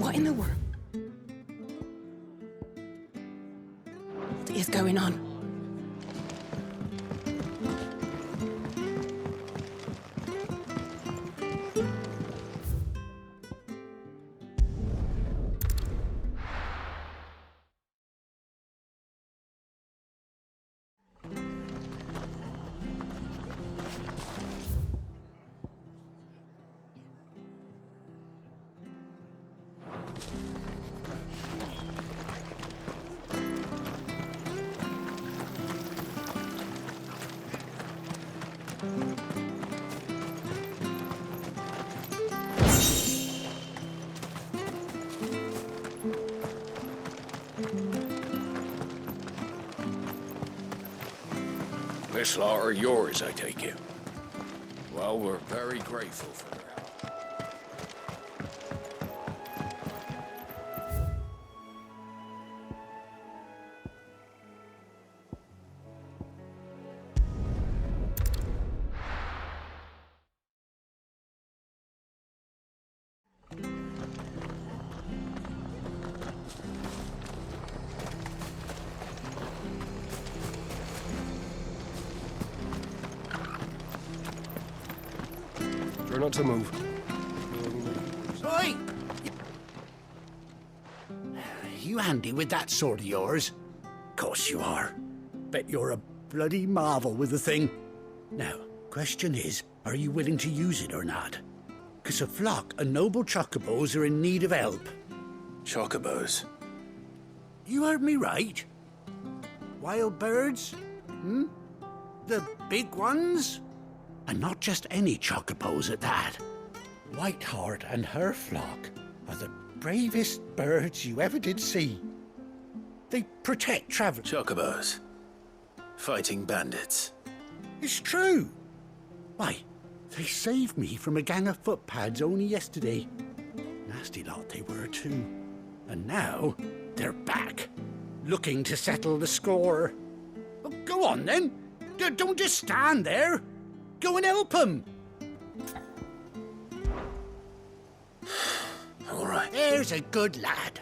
What in the world is going on? This lot are yours, I take it. Well, we're very grateful for their help. Try not to move. Oi! You handy with that sword of yours? Course you are. Bet you're a bloody marvel with the thing. Now, question is, are you willing to use it or not? 'Cause a flock of noble chocobos are in need of help. Chocobos? You heard me right. Wild birds? The big ones? And not just any chocobos at that. Whiteheart and her flock are the bravest birds you ever did see. They protect travelers. Chocobos. Fighting bandits. It's true. Why, they saved me from a gang of footpads only yesterday. Nasty lot they were too. And now they're back, looking to settle the score. Well, go on then. Don't just stand there. Go and help them. All right. There's a good lad.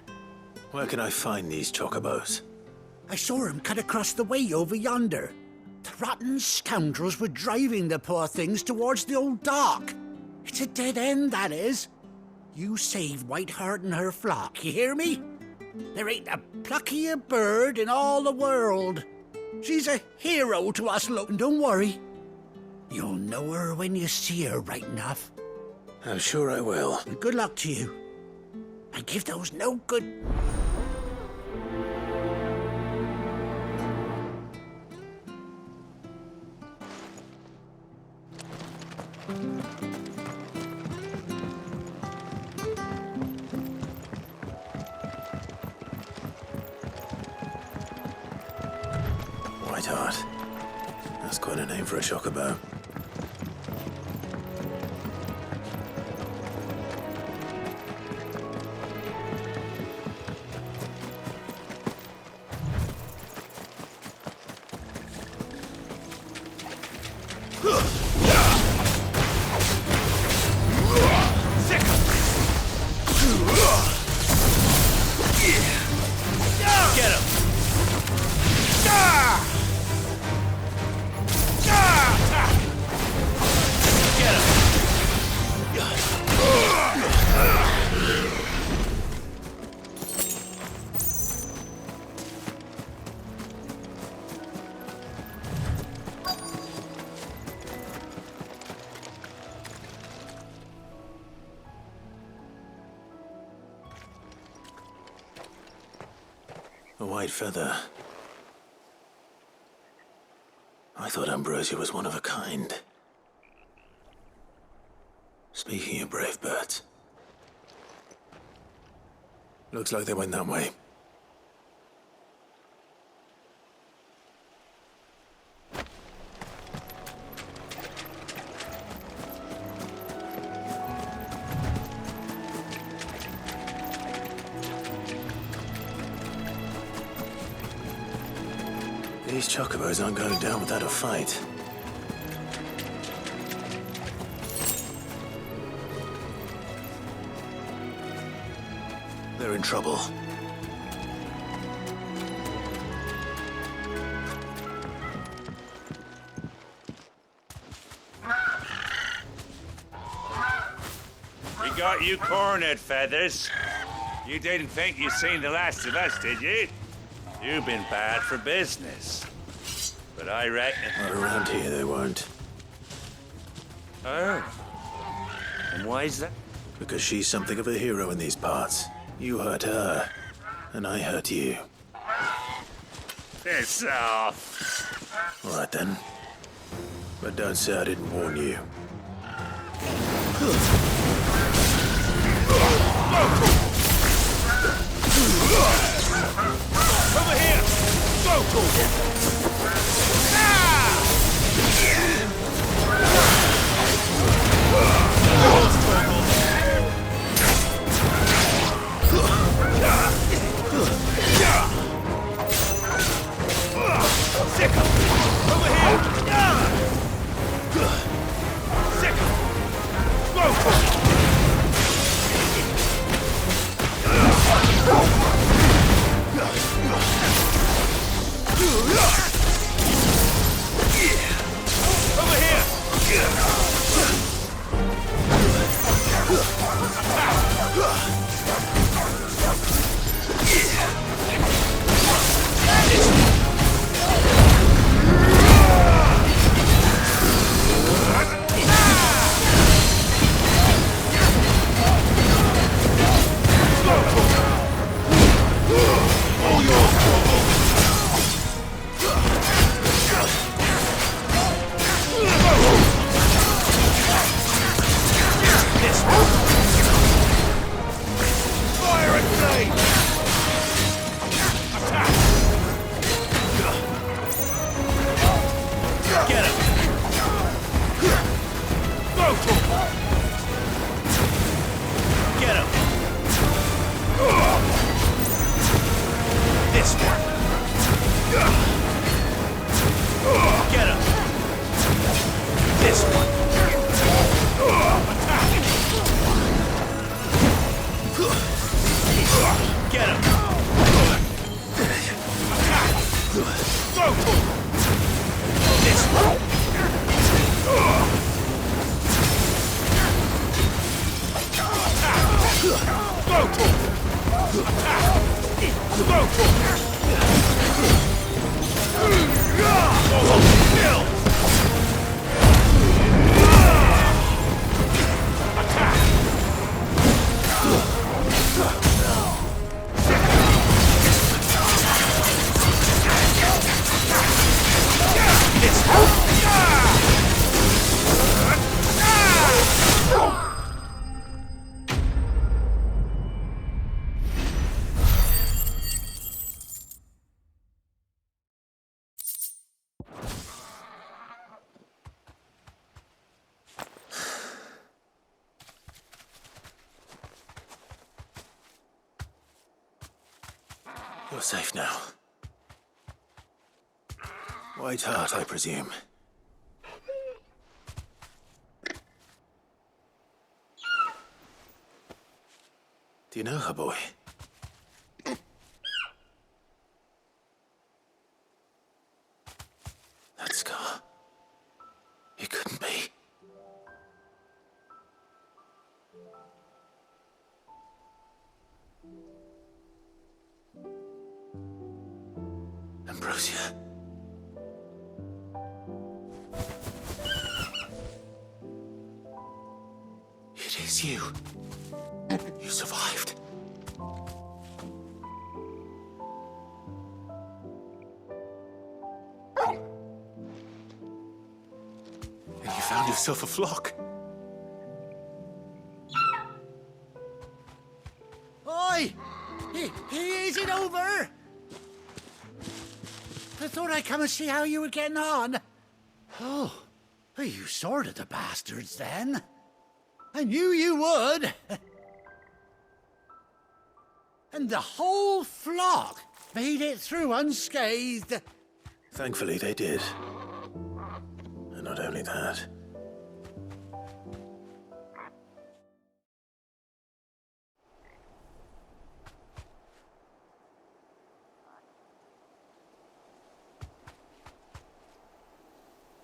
Where can I find these chocobos? I saw him cut across the way over yonder. The rotten scoundrels were driving the poor things towards the old dock. It's a dead end, that is. You save Whiteheart and her flock, you hear me? There ain't a pluckier bird in all the world. She's a hero to us, look. And don't worry. You'll know her when you see her, right enough. I'm sure I will. And good luck to you. And give those no good... Whiteheart. That's quite a name for a chocobo. A white feather. I thought Ambrosia was one of a kind. Speaking of brave birds. Looks like they went that way. These chocobos aren't going down without a fight. They're in trouble. We got you cornered, Feathers. You didn't think you'd seen the last of us, did you? You've been bad for business. But I reckon... Not around here, they weren't. Oh. And why is that? Because she's something of a hero in these parts. You hurt her, and I hurt you. Piss off. All right then. But don't say I didn't warn you. Over here! Go! You're safe now. White Hart, I presume. Do you know her, boy? That scar. It couldn't be. Ambrosia. It is you. You survived. And you found yourself a flock. Oi! Is it over? I thought I'd come and see how you were getting on. Oh, you sorted the bastards then. I knew you would. And the whole flock made it through unscathed. Thankfully, they did. And not only that.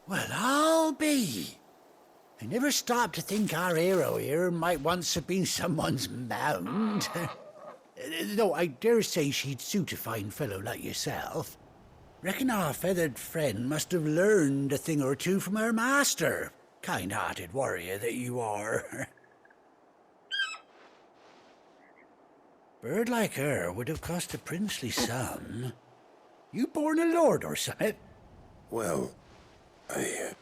Well, I'll be. I never stopped to think our hero here might once have been someone's mount. Though I dare say she'd suit a fine fellow like yourself. Reckon our feathered friend must have learned a thing or two from her master. Kind-hearted warrior that you are. Bird like her would have cost a princely sum. You born a lord or something? Well, Oh,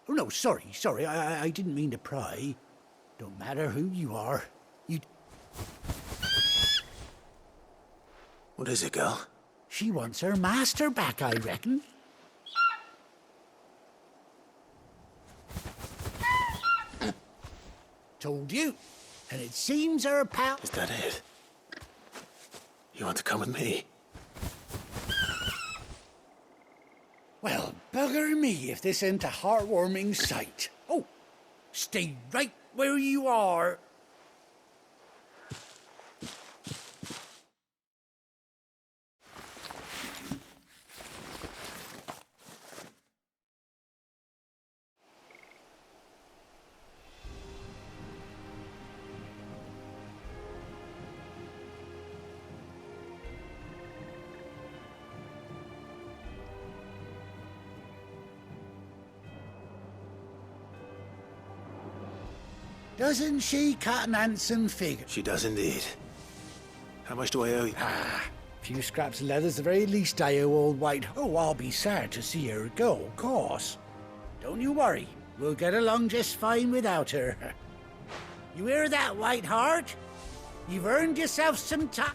no, sorry. I didn't mean to pry. Don't matter who you are. What is it, girl? She wants her master back, I reckon. Told you. And it seems her pal... Is that it? You want to come with me? Well, bugger me if this ain't a heartwarming sight. Oh, stay right where you are. Doesn't she cut an handsome figure? She does indeed. How much do I owe you? A few scraps of leather's the very least I owe old White. Oh, I'll be sad to see her go, of course. Don't you worry. We'll get along just fine without her. You hear that, White Heart? You've earned yourself some time.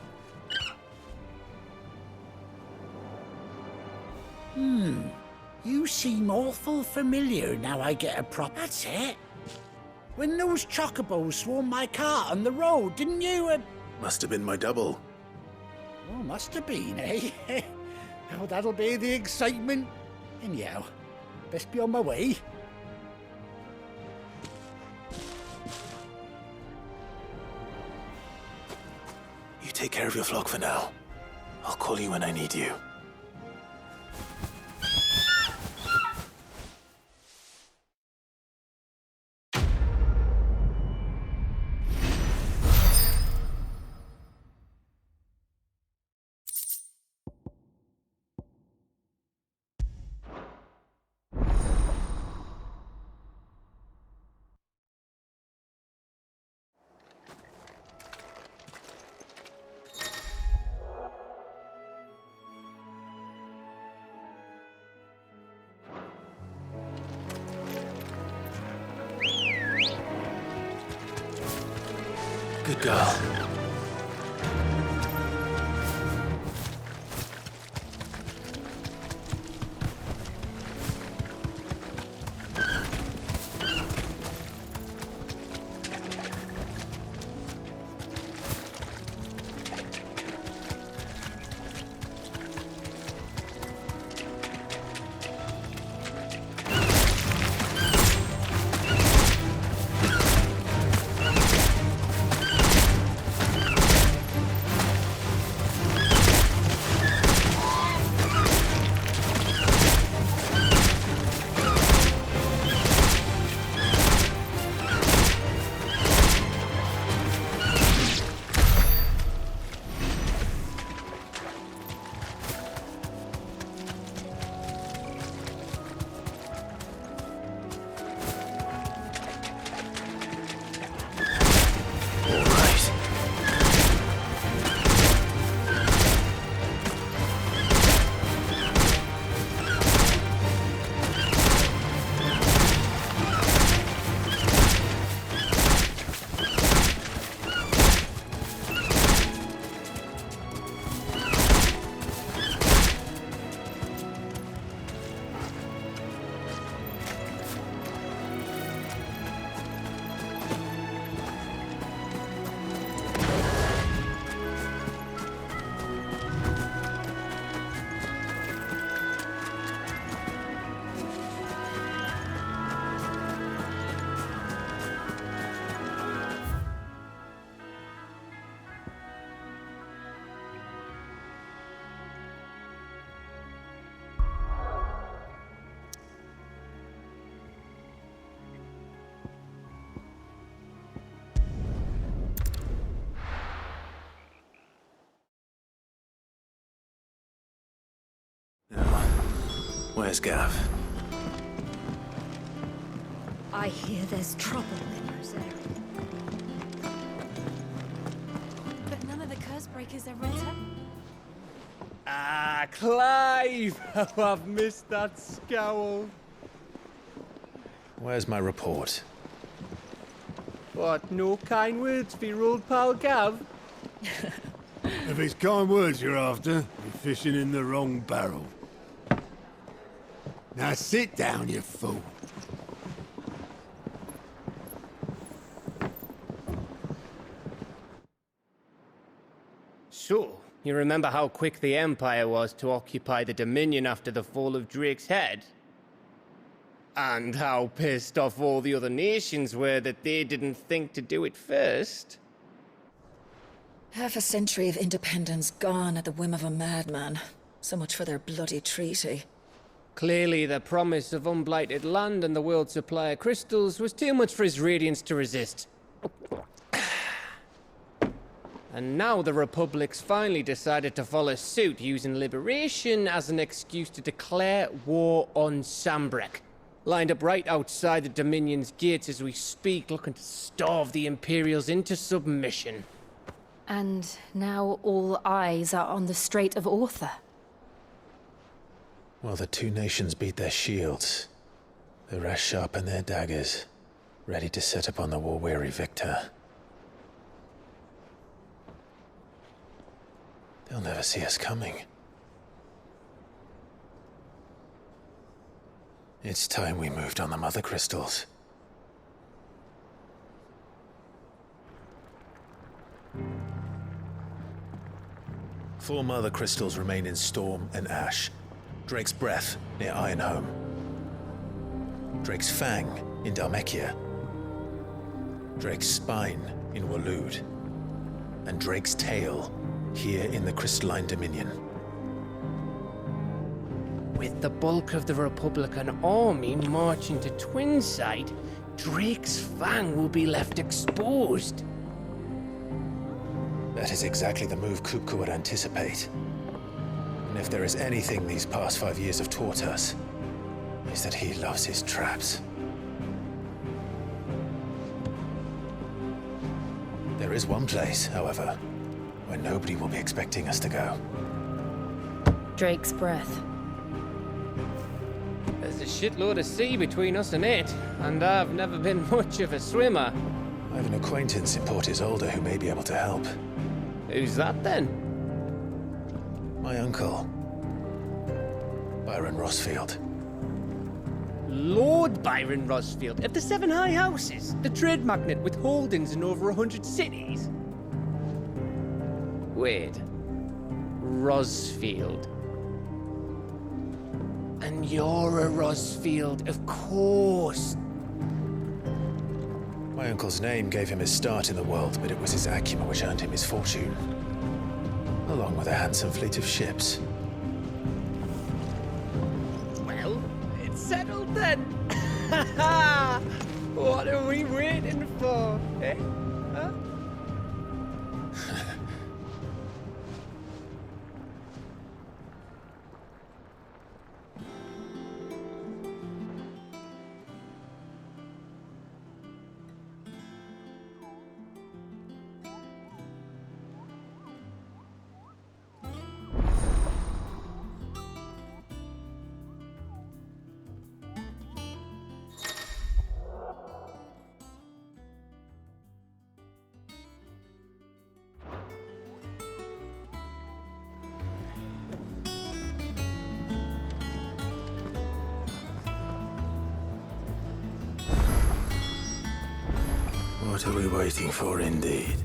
You seem awful familiar now I get a prop. That's it. When those chocobos swarmed my cart on the road, didn't you? Must have been my double. Oh, must have been, eh? Oh, that'll be the excitement. Anyhow, best be on my way. You take care of your flock for now. I'll call you when I need you. Good girl. Where's Gav? I hear there's trouble in Rosaria. But none of the curse breakers ever returned. Ah, Clive! Oh, I've missed that scowl. Where's my report? What, no kind words for your old pal Gav? If it's kind words you're after, you're fishing in the wrong barrel. Now sit down, you fool. So, you remember how quick the Empire was to occupy the Dominion after the fall of Drake's head? And how pissed off all the other nations were that they didn't think to do it first? Half a century of independence gone at the whim of a madman. So much for their bloody treaty. Clearly, the promise of unblighted land and the world's supply of crystals was too much for his radiance to resist. And now the Republic's finally decided to follow suit, using liberation as an excuse to declare war on Sambrek. Lined up right outside the Dominion's gates as we speak, looking to starve the Imperials into submission. And now all eyes are on the Strait of Author. Well, the two nations beat their shields. The rest sharpen their daggers, ready to set upon the war-weary victor. They'll never see us coming. It's time we moved on the Mother Crystals. Four Mother Crystals remain in Storm and Ash. Drake's Breath near Ironhome. Drake's Fang in Dhalmekia. Drake's Spine in Waloed. And Drake's Tail here in the Crystalline Dominion. With the bulk of the Republican army marching to Twinside, Drake's Fang will be left exposed. That is exactly the move Kupka would anticipate. And if there is anything these past 5 years have taught us, is that he loves his traps. There is one place, however, where nobody will be expecting us to go. Drake's Breath. There's a shitload of sea between us and it, and I've never been much of a swimmer. I have an acquaintance in Port Isolde who may be able to help. Who's that then? My uncle, Byron Rossfield. Lord Byron Rossfield of the Seven High Houses, the trade magnate with holdings in over 100 cities. Wait, Rossfield. And you're a Rossfield, of course. My uncle's name gave him his start in the world, but it was his acumen which earned him his fortune, along with a handsome fleet of ships. Well, it's settled then. What are we waiting for, eh? Huh? What are we waiting for, indeed?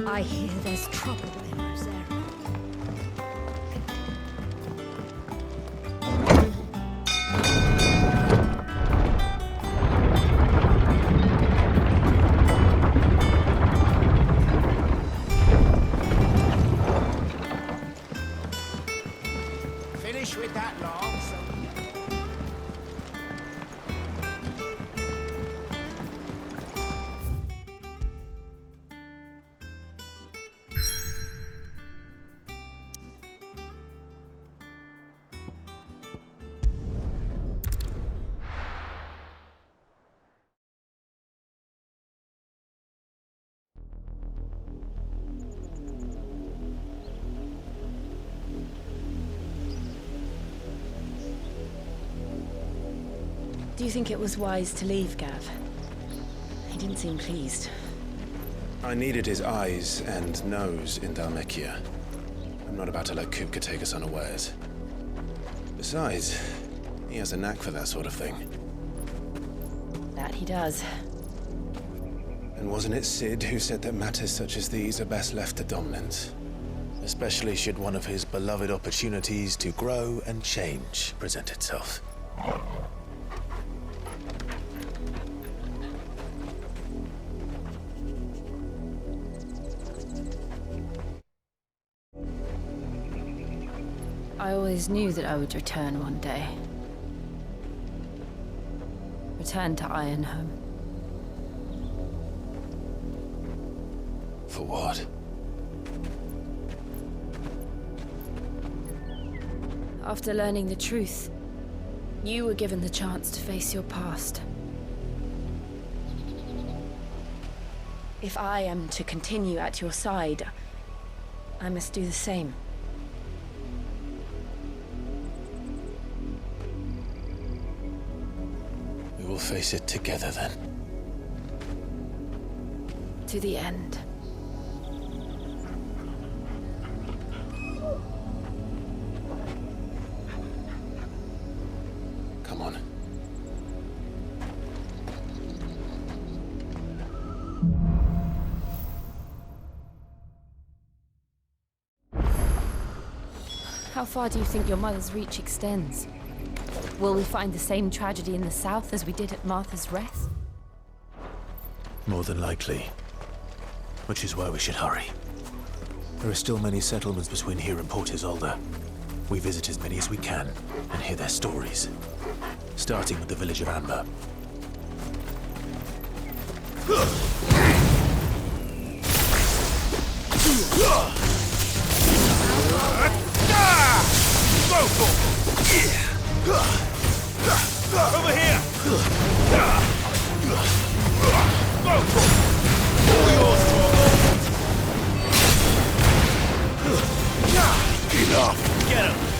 I hear there's trouble in Rosaria. Finish with that log, so... Do you think it was wise to leave, Gav? He didn't seem pleased. I needed his eyes and nose in Dhalmekia. I'm not about to let Kupka take us unawares. Besides, he has a knack for that sort of thing. That he does. And wasn't it Sid who said that matters such as these are best left to dominance? Especially should one of his beloved opportunities to grow and change present itself. I always knew that I would return one day. Return to Ironhome. For what? After learning the truth, you were given the chance to face your past. If I am to continue at your side, I must do the same. We will face it together then. To the end. Come on. How far do you think your mother's reach extends? Will we find the same tragedy in the south as we did at Martha's Rest? More than likely. Which is why we should hurry. There are still many settlements between here and Port Isolde. We visit as many as we can and hear their stories. Starting with the village of Amber. Over here! Enough! Get him!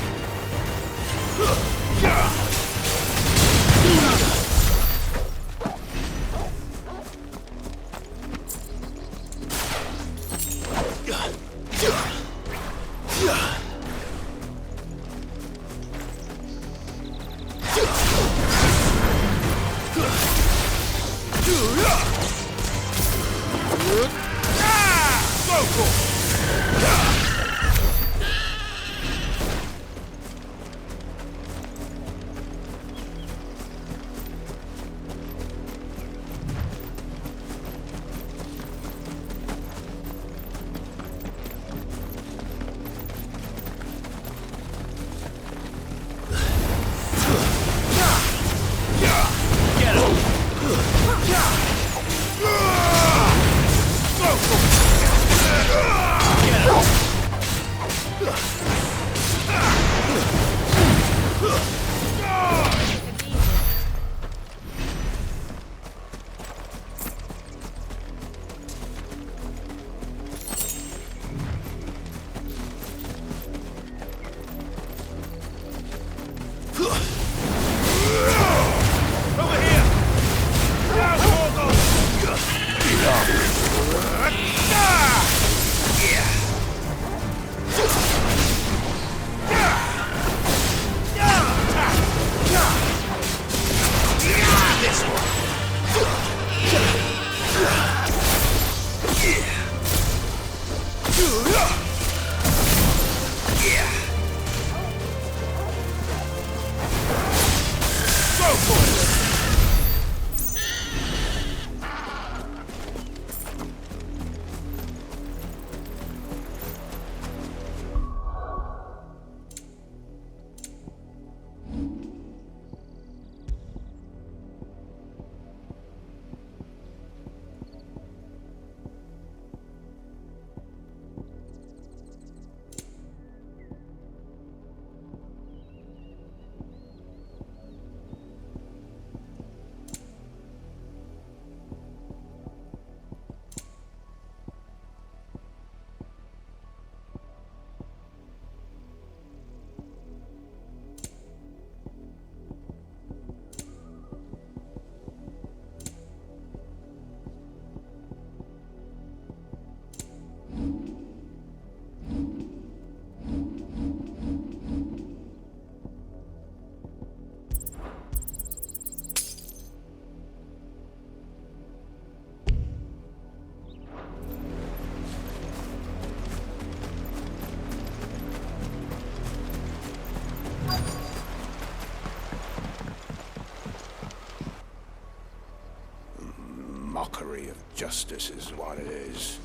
Justice is what it is.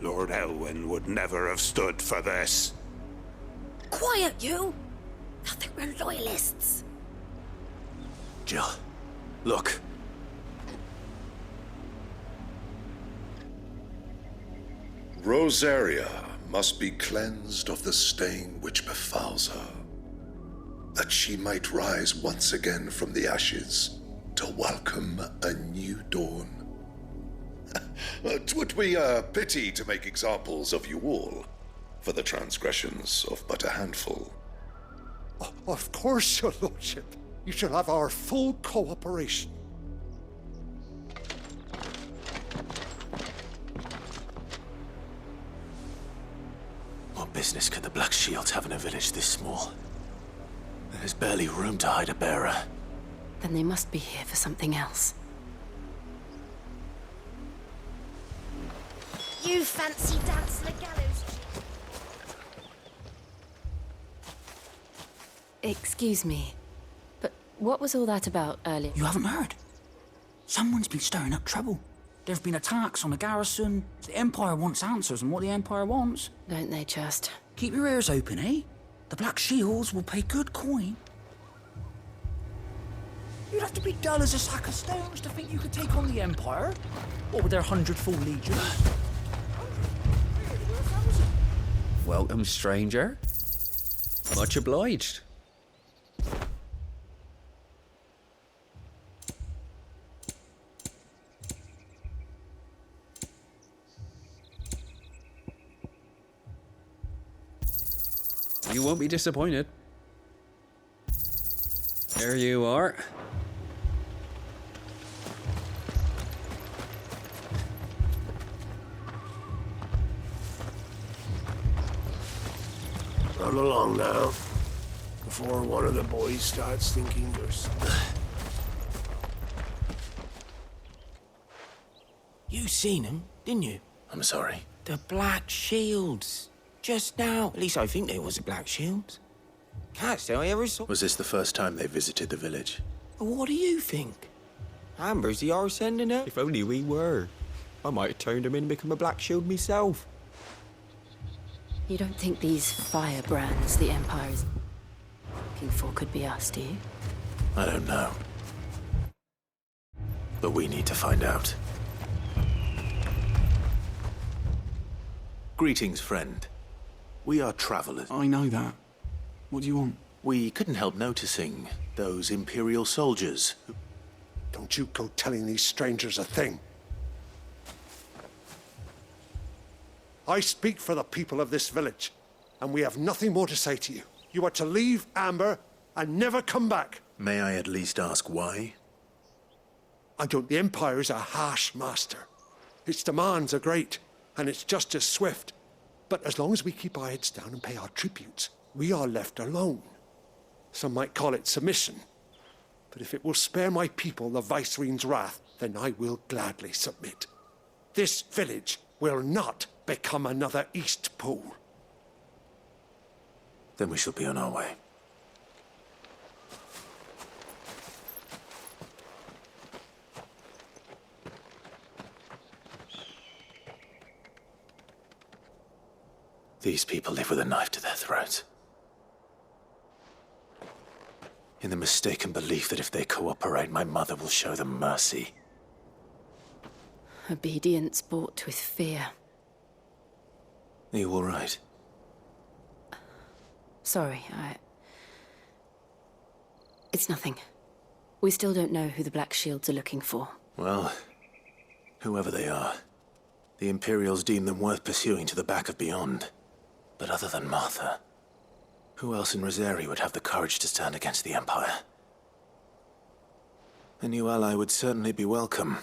Lord Elwyn would never have stood for this. Quiet, you! I think we're loyalists. Jill, look. Rosaria must be cleansed of the stain which befouls her, that she might rise once again from the ashes to welcome a new dawn. 'Twould be a pity to make examples of you all for the transgressions of but a handful. Of course, your lordship. You shall have our full cooperation. What business could the Black Shields have in a village this small? There's barely room to hide a bearer. Then they must be here for something else. You fancy dance the gallows? Excuse me, but what was all that about earlier? You haven't heard? Someone's been stirring up trouble. There've been attacks on the garrison. The Empire wants answers on what the Empire wants. Don't they just? Keep your ears open, eh? The Black Shields will pay good coin. You'd have to be dull as a sack of stones to think you could take on the Empire. What with their 100-fold legion? Welcome, stranger. Much obliged. You won't be disappointed. There you are. Run along now, before one of the boys starts thinking there's... You seen them, didn't you? I'm sorry. The Black Shields. Just now. At least I think they was the Black Shields. Can't say I ever saw... Was this the first time they visited the village? What do you think? Amber's the arse sending her. If only we were. I might have turned him in and become a Black Shield myself. You don't think these firebrands the Empire's looking for could be us, do you? I don't know. But we need to find out. Greetings, friend. We are travelers. I know that. What do you want? We couldn't help noticing those Imperial soldiers. Don't you go telling these strangers a thing. I speak for the people of this village, and we have nothing more to say to you. You are to leave Amber and never come back. May I at least ask why? I don't. The Empire is a harsh master. Its demands are great, and its justice swift. But as long as we keep our heads down and pay our tributes, we are left alone. Some might call it submission. But if it will spare my people the Viceroy's wrath, then I will gladly submit. This village will not become another East Pool. Then we shall be on our way. These people live with a knife to their throats. In the mistaken belief that if they cooperate, my mother will show them mercy. Obedience bought with fear. Are you all right? Sorry, It's nothing. We still don't know who the Black Shields are looking for. Well, whoever they are, the Imperials deem them worth pursuing to the back of beyond. But other than Martha, who else in Rosaria would have the courage to stand against the Empire? A new ally would certainly be welcome.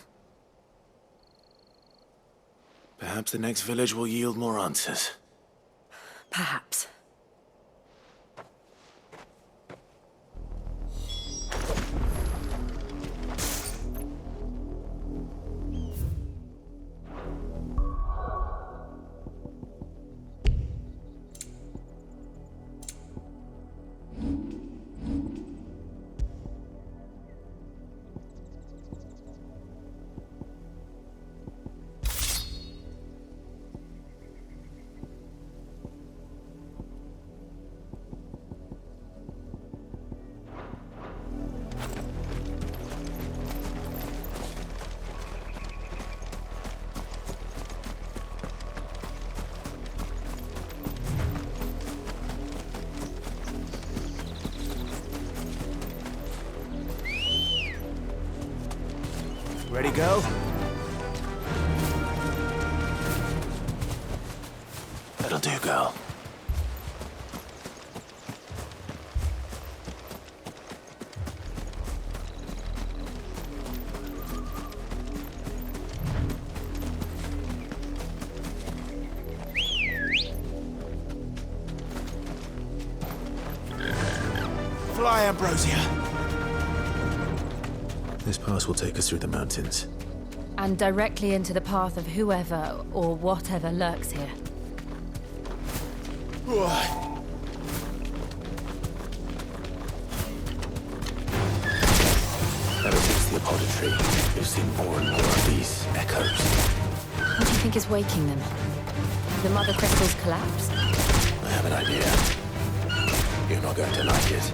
Perhaps the next village will yield more answers. Perhaps. Ready, go? That'll do, girl. Fly, Ambrosia. This pass will take us through the mountains. And directly into the path of whoever or whatever lurks here. Ever since the apothecary, we've seen more and more of these echoes. What do you think is waking them? Have the mother crystals collapsed? I have an idea. You're not going to like it.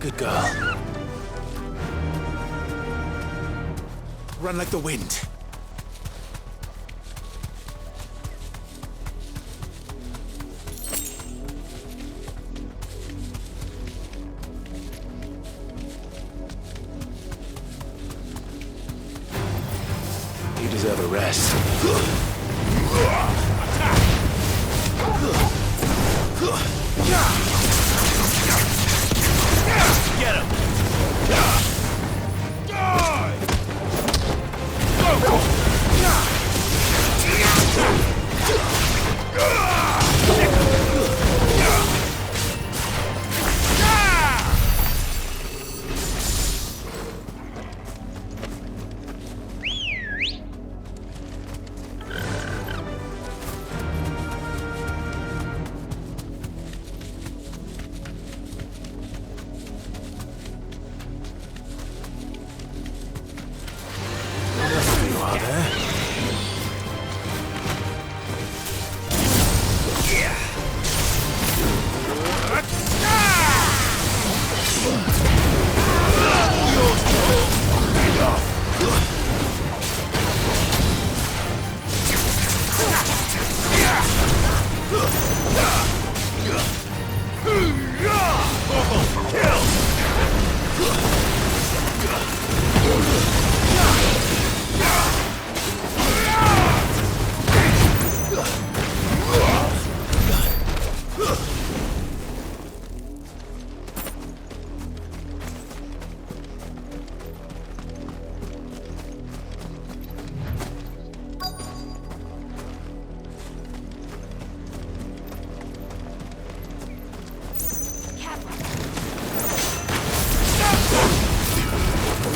Good girl. Run like the wind. You deserve a rest. Get him!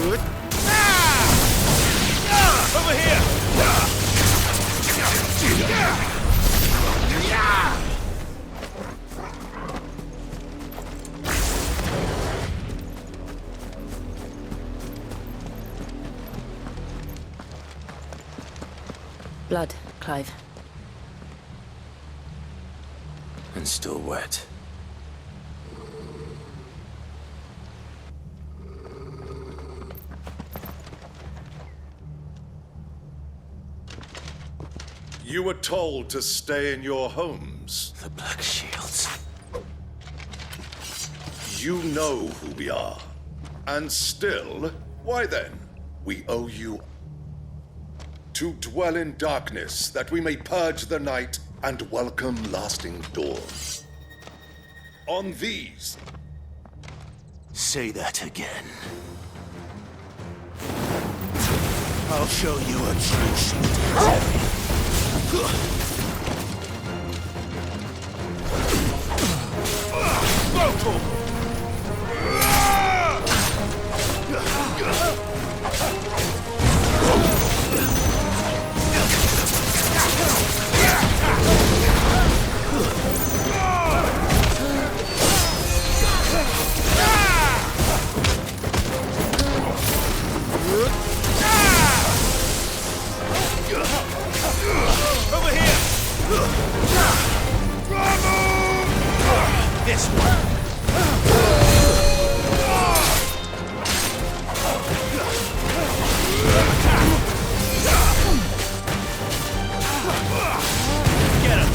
Over here! Blood, Clive. And still wet. You were told to stay in your homes. The Black Shields. You know who we are. And still, why then? We owe you to dwell in darkness, that we may purge the night and welcome lasting dawn. On these. Say that again. I'll show you a true cemetery. Over here! This one! Get him!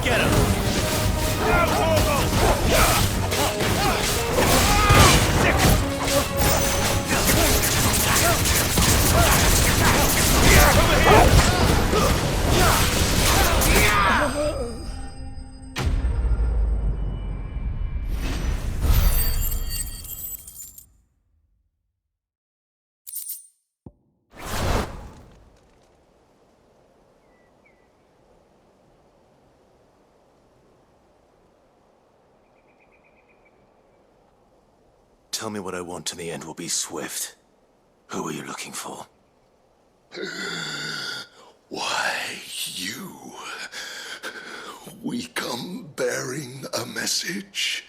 Get him! Tell me what I want and the end will be swift. Who are you looking for? Why, you. We come bearing a message.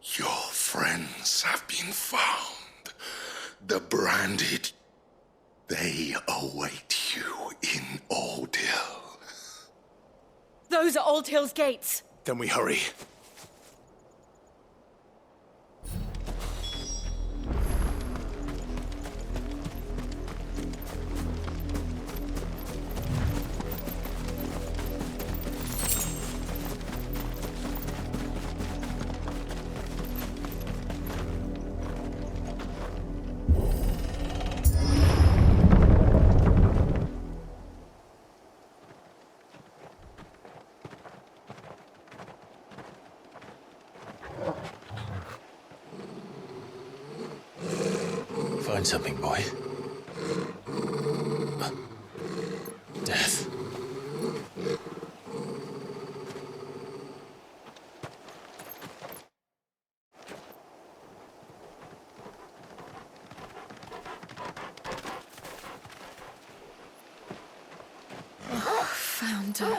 Your friends have been found. The branded. They await you in Old Hill. Those are Old Hill's gates. Then we hurry. Find something, boy. Death. Found her.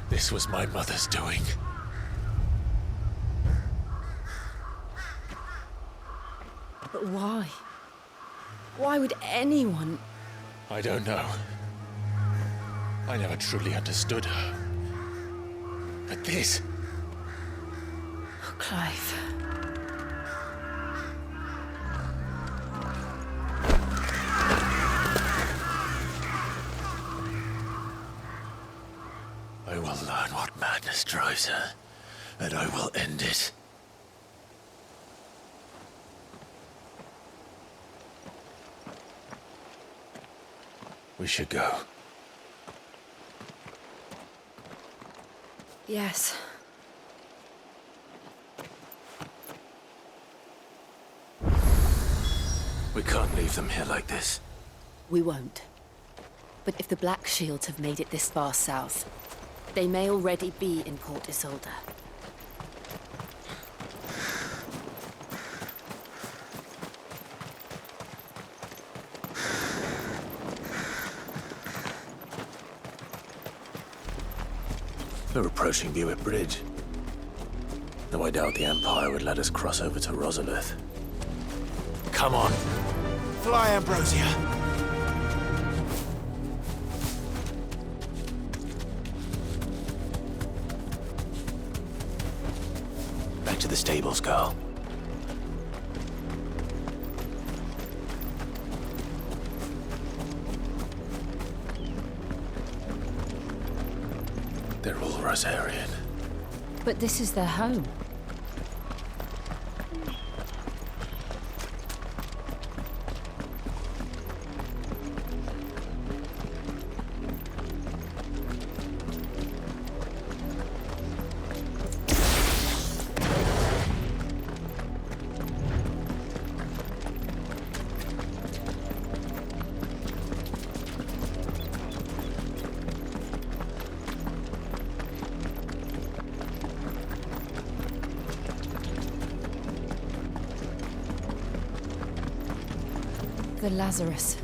This was my mother's doing. But why? Why would anyone... I don't know. I never truly understood her. But this... Oh, Clive. I will learn what madness drives her, and I will end it. We should go. Yes. We can't leave them here like this. We won't. But if the Black Shields have made it this far south, they may already be in Port Isolde. We're approaching Buick Bridge. Though I doubt the Empire would let us cross over to Rosalith. Come on. Fly, Ambrosia. Back to the stables, girl. They're all Rosarian. But this is their home. The Lazarus.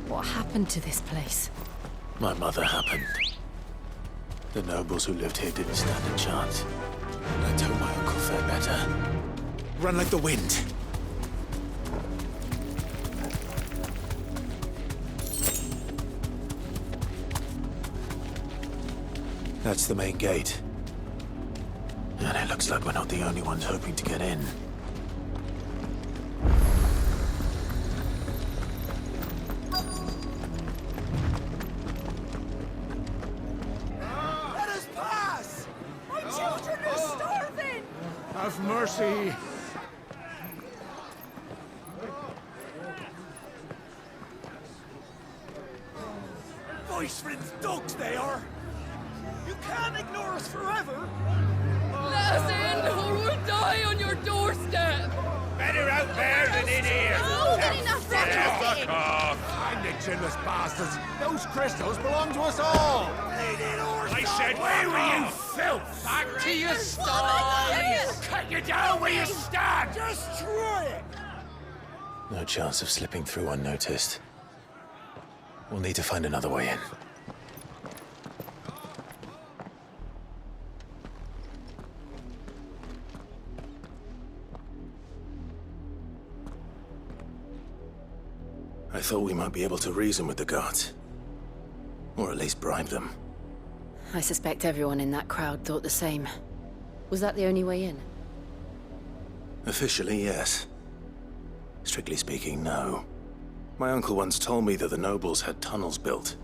What happened to this place? My mother happened. The nobles who lived here didn't stand a chance. Until my uncle fared better. Run like the wind. That's the main gate. And it looks like we're not the only ones hoping to get in. Let us pass! My children are starving! Have mercy. Voice-rinsed dogs they are! You can't ignore us forever! Let us in, or we'll die on your doorstep! Better out there than in here! Oh, get enough Fuck off! Find the chinless bastards! Those crystals belong to us all! I said, where were you, filth? Back to your sties! Cut you down where you stand! Just try it! No chance of slipping through unnoticed. We'll need to find another way in. I thought we might be able to reason with the guards. Or at least bribe them. I suspect everyone in that crowd thought the same. Was that the only way in? Officially, yes. Strictly speaking, no. My uncle once told me that the nobles had tunnels built,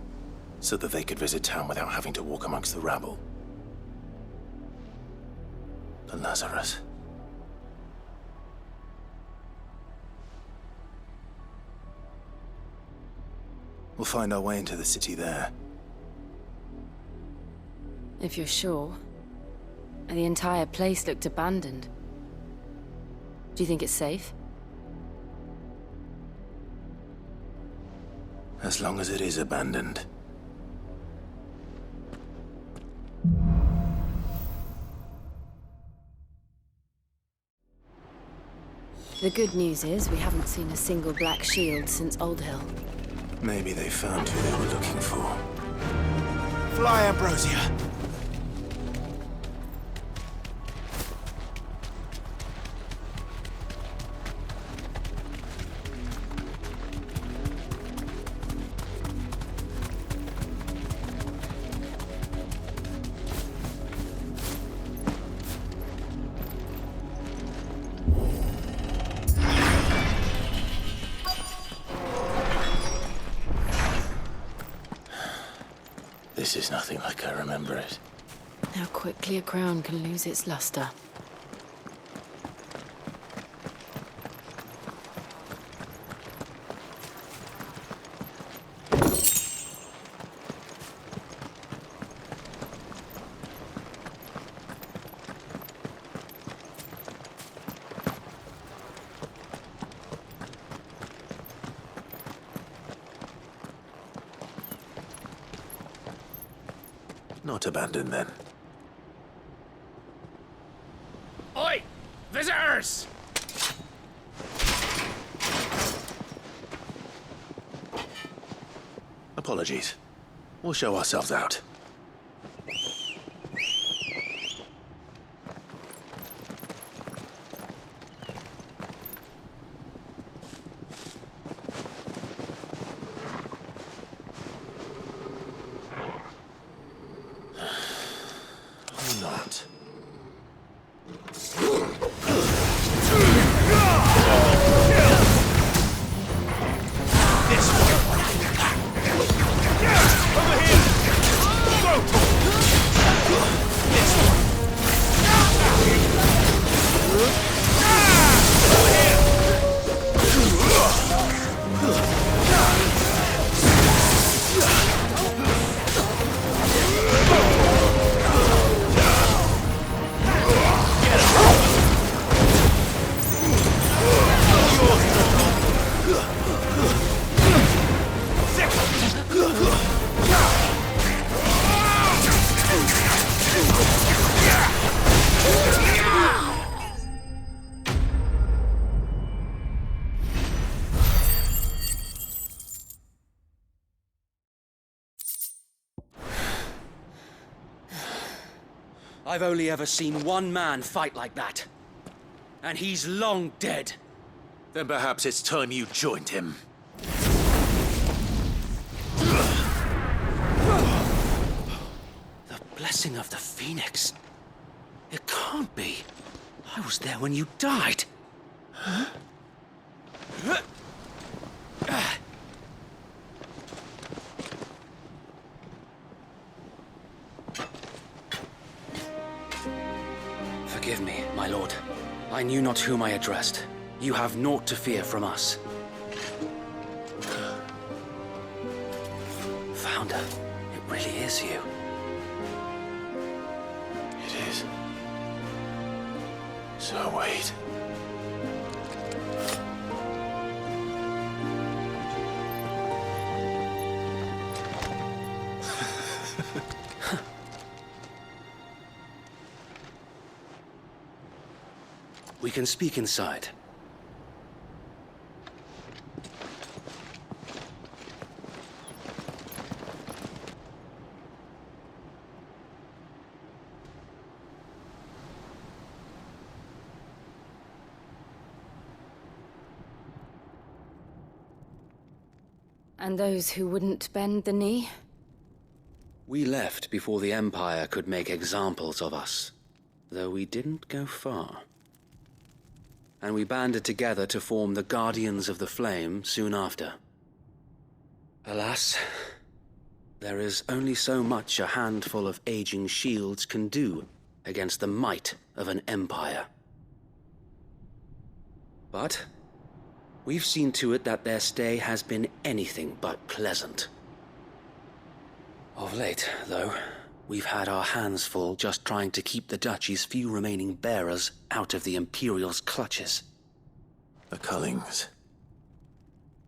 so that they could visit town without having to walk amongst the rabble. The Lazarus. We'll find our way into the city there. If you're sure. The entire place looked abandoned. Do you think it's safe? As long as it is abandoned. The good news is we haven't seen a single black shield since Old Hill. Maybe they found who they were looking for. Fly, Ambrosia! This is nothing like I remember it. How quickly a crown can lose its luster. Not abandoned, then. Oi! Visitors! Apologies. We'll show ourselves out. Or not. I've only ever seen one man fight like that. And he's long dead. Then perhaps it's time you joined him. The blessing of the Phoenix. It can't be. I was there when you died. Huh? Forgive me, my lord. I knew not whom I addressed. You have naught to fear from us. Founder, it really is you. It is. So wait. We can speak inside. And those who wouldn't bend the knee? We left before the Empire could make examples of us, though we didn't go far. And we banded together to form the Guardians of the Flame soon after. Alas, there is only so much a handful of aging shields can do against the might of an empire. But we've seen to it that their stay has been anything but pleasant. Of late, though, we've had our hands full just trying to keep the Duchy's few remaining bearers out of the Imperial's clutches. The Cullings.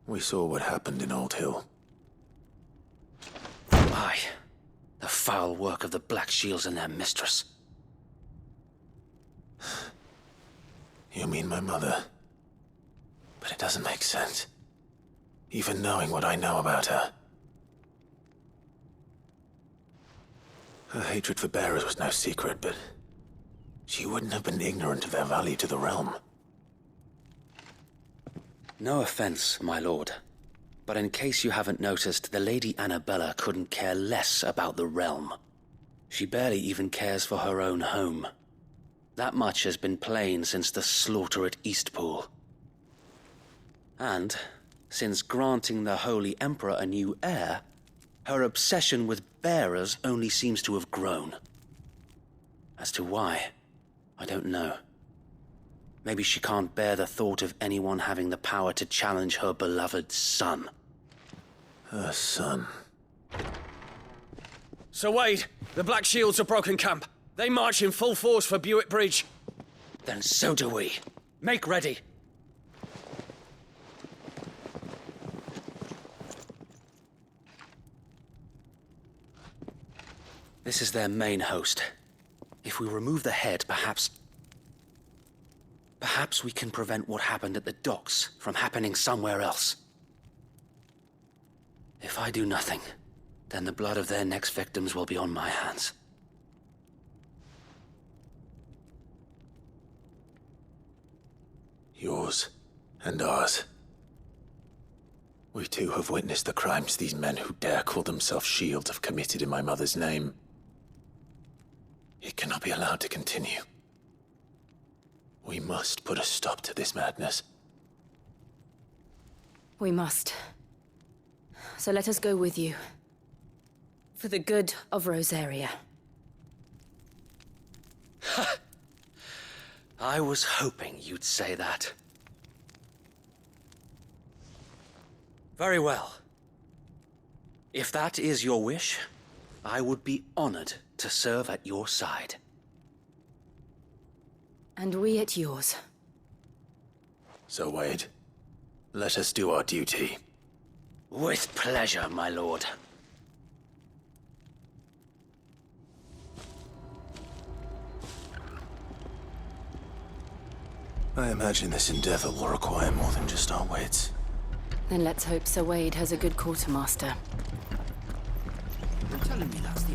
We saw what happened in Old Hill. Aye. The foul work of the Black Shields and their mistress. You mean my mother? But it doesn't make sense. Even knowing what I know about her. Her hatred for bearers was no secret, but she wouldn't have been ignorant of their value to the realm. No offense, my lord, but in case you haven't noticed, the Lady Annabella couldn't care less about the realm. She barely even cares for her own home. That much has been plain since the slaughter at Eastpool. And, since granting the Holy Emperor a new heir, Her obsession with bearers only seems to have grown. As to why, I don't know. Maybe she can't bear the thought of anyone having the power to challenge her beloved son. Her son. Sir Wade, the Black Shields have broken camp. They march in full force for Buick Bridge. Then so do we. Make ready. This is their main host. If we remove the head, perhaps we can prevent what happened at the docks from happening somewhere else. If I do nothing, then the blood of their next victims will be on my hands. Yours and ours. We too have witnessed the crimes these men who dare call themselves Shields have committed in my mother's name. It cannot be allowed to continue. We must put a stop to this madness. We must. So let us go with you. For the good of Rosaria. I was hoping you'd say that. Very well. If that is your wish, I would be honored to serve at your side. And we at yours. So, Wade, let us do our duty. With pleasure, my lord. I imagine this endeavor will require more than just our wits. Then let's hope Sir Wade has a good quartermaster. You're telling me that's the